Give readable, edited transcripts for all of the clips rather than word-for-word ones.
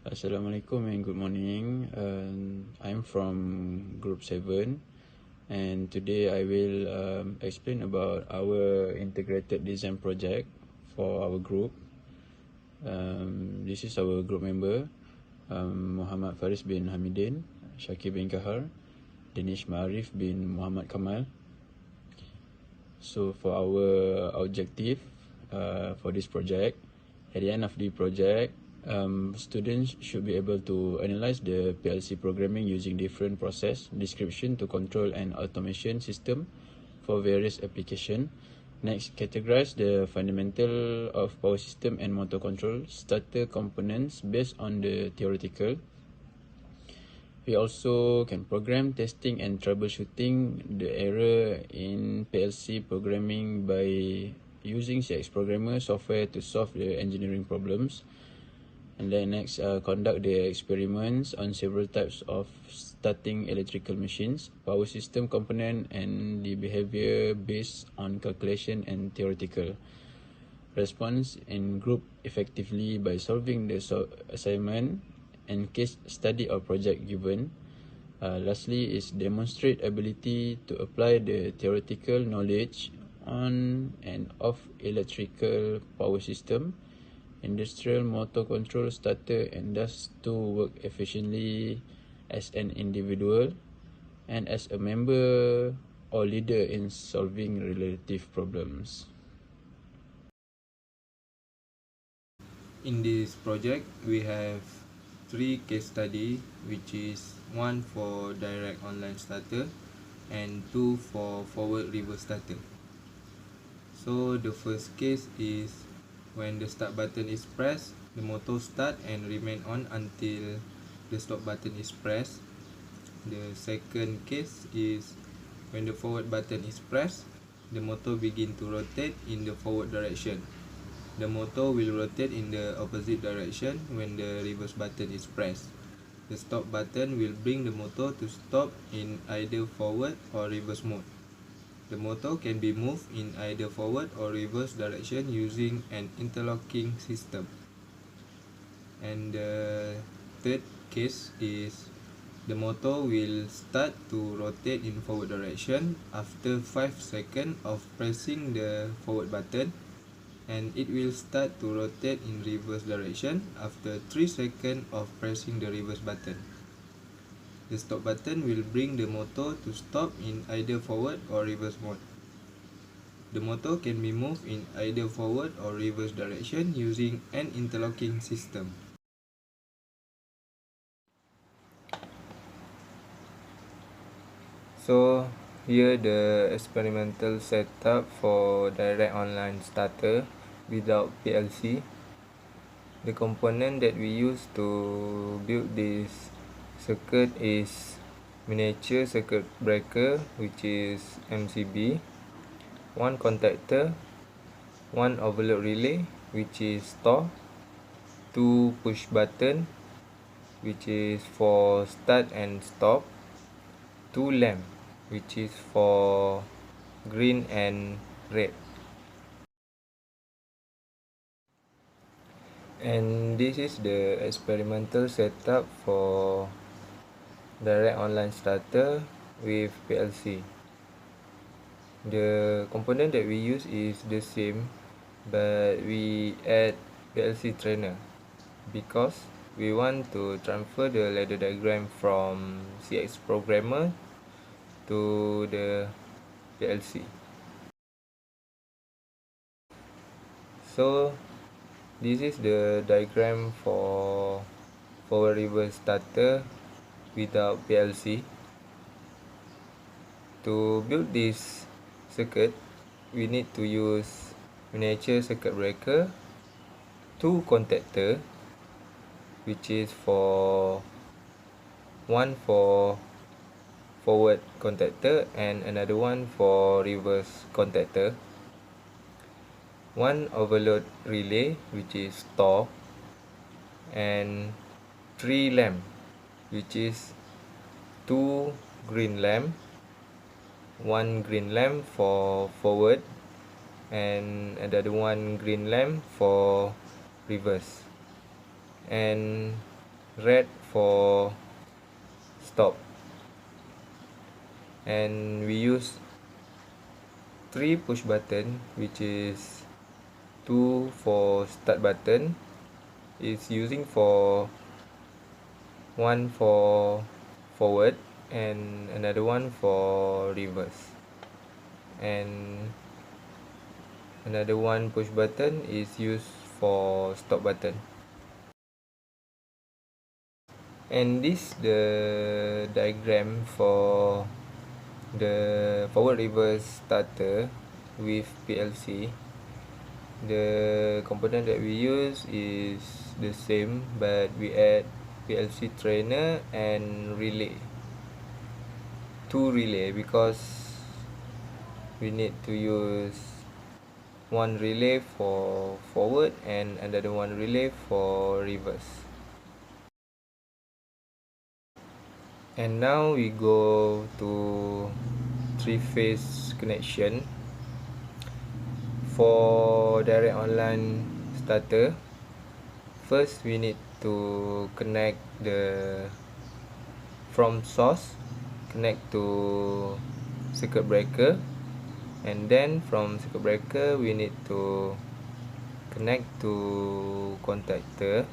Assalamualaikum and good morning. I'm from Group 7 and today I will explain about our integrated design project for our group. This is our group member, Muhammad Faris bin Hamidin, Shakir bin Kahar, Danish Ma'arif bin Muhammad Kamal. So for our objective for this project, at the end of the project, students should be able to analyze the PLC programming using different process description to control and automation system for various application. Next, categorize the fundamental of power system and motor control starter components based on the theoretical. We also can program, testing and troubleshooting the error in PLC programming by using CX Programmer software to solve the engineering problems. And then next, conduct the experiments on several types of starting electrical machines, power system component and the behavior based on calculation and theoretical. Response in group effectively by solving the assignment and case study or project given. Lastly is demonstrate ability to apply the theoretical knowledge on and off electrical power system, industrial motor control starter, and thus to work efficiently as an individual and as a member or leader in solving relative problems. In this project, we have 3 case study, which is 1 for direct online starter and 2 for forward reverse starter. So the first case is when the start button is pressed, the motor start and remain on until the stop button is pressed. The second case is when the forward button is pressed, the motor begin to rotate in the forward direction. The motor will rotate in the opposite direction when the reverse button is pressed. The stop button will bring the motor to stop in either forward or reverse mode. The motor can be moved in either forward or reverse direction using an interlocking system. And the third case is the motor will start to rotate in forward direction after 5 seconds of pressing the forward button, and it will start to rotate in reverse direction after 3 seconds of pressing the reverse button. The stop button will bring the motor to stop in either forward or reverse mode. The motor can be moved in either forward or reverse direction using an interlocking system. So here the experimental setup for direct online starter without PLC. The component that we use to build this circuit is miniature circuit breaker, which is MCB, one contactor, one overload relay, which is store, 2 push button, which is for start and stop, 2 lamp, which is for green and red. And this is the experimental setup for direct online starter with PLC. The component that we use is the same, but we add PLC trainer because we want to transfer the ladder diagram from CX Programmer to the PLC. So this is the diagram for forward reverse starter without PLC. To build this circuit, we need to use miniature circuit breaker, 2 contactor, which is for one for forward contactor and another one for reverse contactor, 1 overload relay, which is store, and 3 lamp, which is 2 green lamp, 1 green lamp for forward and another 1 green lamp for reverse. And red for stop, and we use 3 push button, which is 2 for start button, is using for one for forward and another one for reverse, and another one push button is used for stop button. And this the diagram for the forward reverse starter with PLC. The component that we use is the same, but we add PLC trainer and relay, 2 relay, because we need to use one relay for forward and another one relay for reverse. And now we go to 3-phase connection. For direct online starter, first we need to connect the from source, connect to circuit breaker, and then from circuit breaker we need to connect to contactor,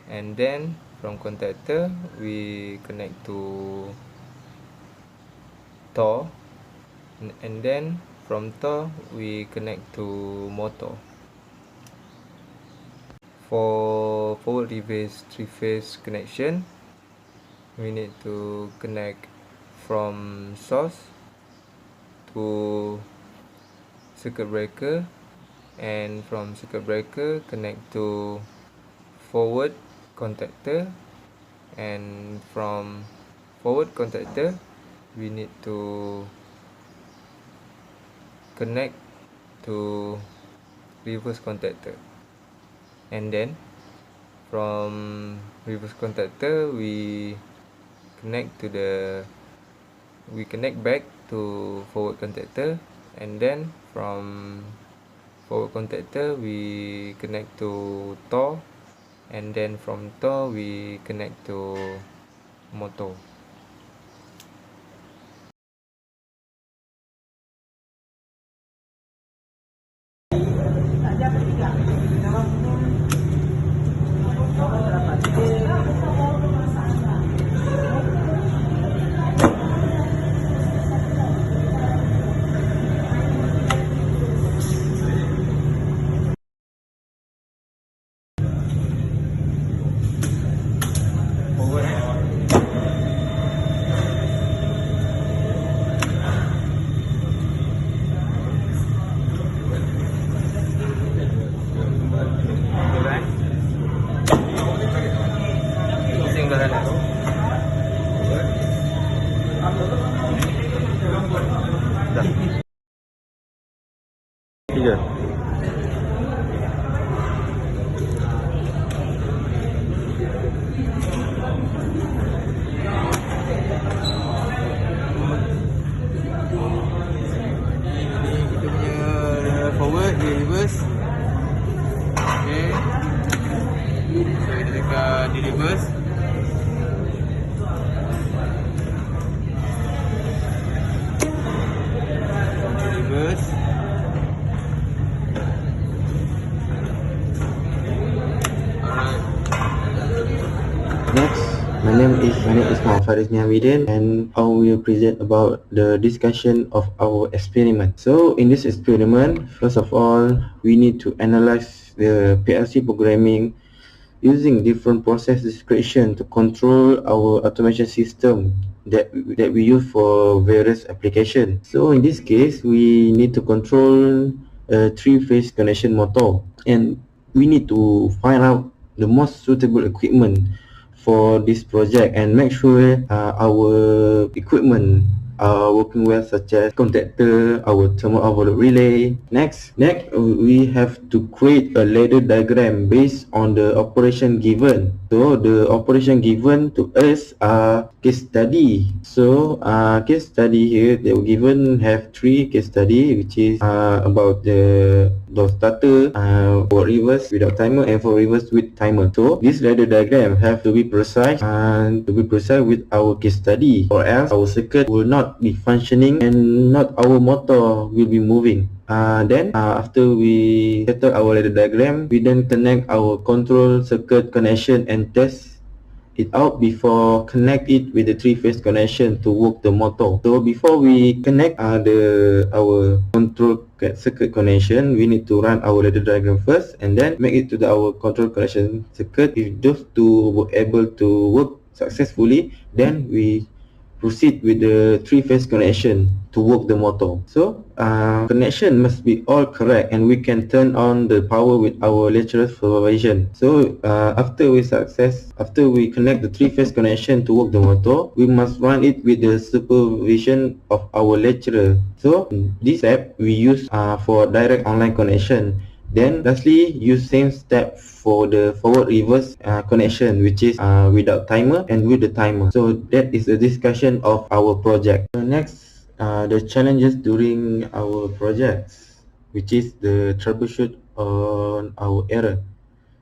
and then from contactor we connect to Tor, and then from Tor we connect to motor. For forward reverse 3-phase connection, we need to connect from source to circuit breaker, and from circuit breaker connect to forward contactor, and from forward contactor we need to connect to reverse contactor, and then from reverse contactor we connect back to forward contactor, and then from forward contactor we connect to Tor, and then from Tor we connect to motor. Tiga. Forward, reverse. Okay. So kita tekan di reverse. Reverse. Alright. Next, my name is Ismail Faris Niamidin, and I will present about the discussion of our experiment. So in this experiment, first of all, we need to analyze the PLC programming using different process description to control our automation system that we use for various applications. So in this case, we need to control a 3-phase connection motor, and we need to find out the most suitable equipment for this project and make sure our equipment are working well, such as contactor, our thermal overload relay. Next, we have to create a ladder diagram based on the operation given. So the operation given to us are case study. So case study here they were given have 3 case study, which is about the door starter, for reverse without timer, and for reverse with timer. So this ladder diagram have to be precise and to be precise with our case study, or else our circuit will not be functioning and not our motor will be moving. Then after we settle our ladder diagram, we then connect our control circuit connection and test it out before connect it with the 3-phase connection to work the motor. So before we connect our control circuit connection, we need to run our ladder diagram first and then make it to our control connection circuit. If those two were able to work successfully, then we proceed with the 3-phase connection to work the motor. So connection must be all correct and we can turn on the power with our lecturer's supervision. So after we connect the 3-phase connection to work the motor, we must run it with the supervision of our lecturer. So this step we use for direct online connection. Then lastly, use same step for the forward reverse connection, which is without timer and with the timer. So that is a discussion of our project. So next, the challenges during our projects, which is the troubleshoot on our error.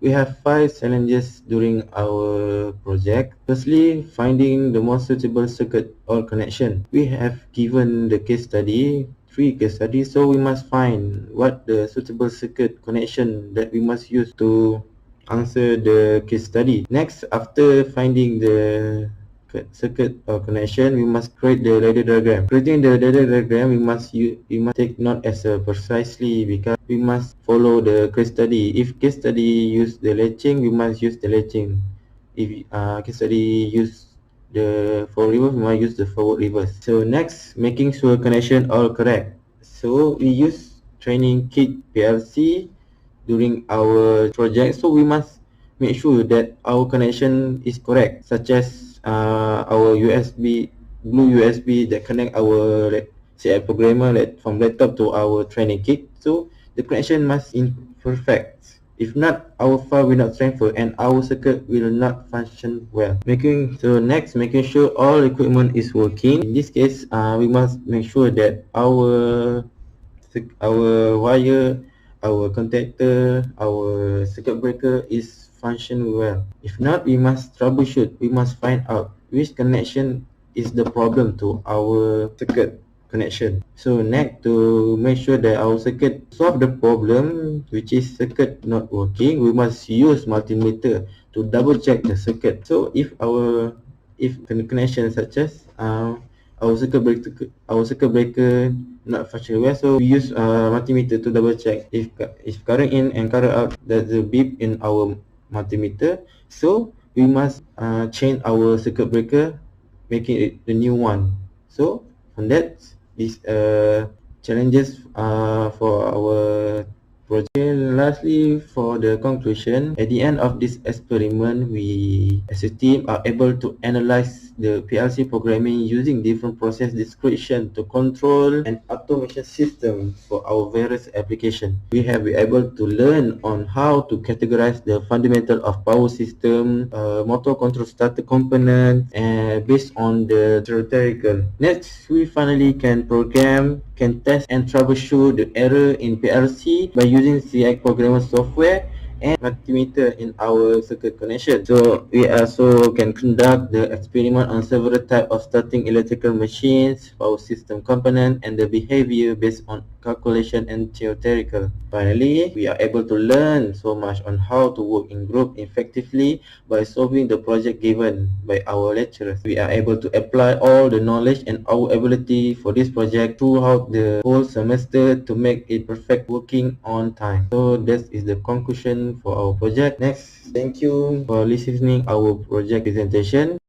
We have 5 challenges during our project. Firstly, finding the most suitable circuit or connection. We have given the case study, 3 case studies, so we must find what the suitable circuit connection that we must use to answer the case study. Next, after finding the circuit or connection, we must create the ladder diagram. Creating the ladder diagram, we must take note as precisely, because we must follow the case study. If case study use the latching, we must use the latching. If case study use the forward reverse, we must use the forward reverse. So next, making sure connection all correct. So we use training kit PLC during our project, so we must make sure that our connection is correct, such as our blue USB that connect our CI programmer from laptop to our training kit. So the connection must be perfect. If not, our file will not transfer and our circuit will not function well. Making sure all equipment is working. In this case, we must make sure that our wire, our contactor, our circuit breaker is functioning well. If not, we must troubleshoot. We must find out which connection is the problem to our circuit connection. So next, to make sure that our circuit solve the problem, which is circuit not working, we must use multimeter to double check the circuit. So if connection such as our circuit breaker not functioning well, so we use multimeter to double check if current in and current out, there's a beep in our multimeter. So we must change our circuit breaker, making it the new one. So from that, these challenges for our project. And lastly, for the conclusion, at the end of this experiment, we as a team are able to analyze the PLC programming using different process description to control and automation system for our various applications. We have been able to learn on how to categorize the fundamental of power system, motor control starter component, and based on the theoretical. Next, we finally can test and troubleshoot the error in PLC by using CI programmer software and multimeter in our circuit connection. So we also can conduct the experiment on several types of starting electrical machines, power system component, and the behavior based on calculation and theoretical. Finally, we are able to learn so much on how to work in group effectively by solving the project given by our lecturers. We are able to apply all the knowledge and our ability for this project throughout the whole semester to make it perfect working on time. So that is the conclusion for our project. Next, thank you for listening our project presentation.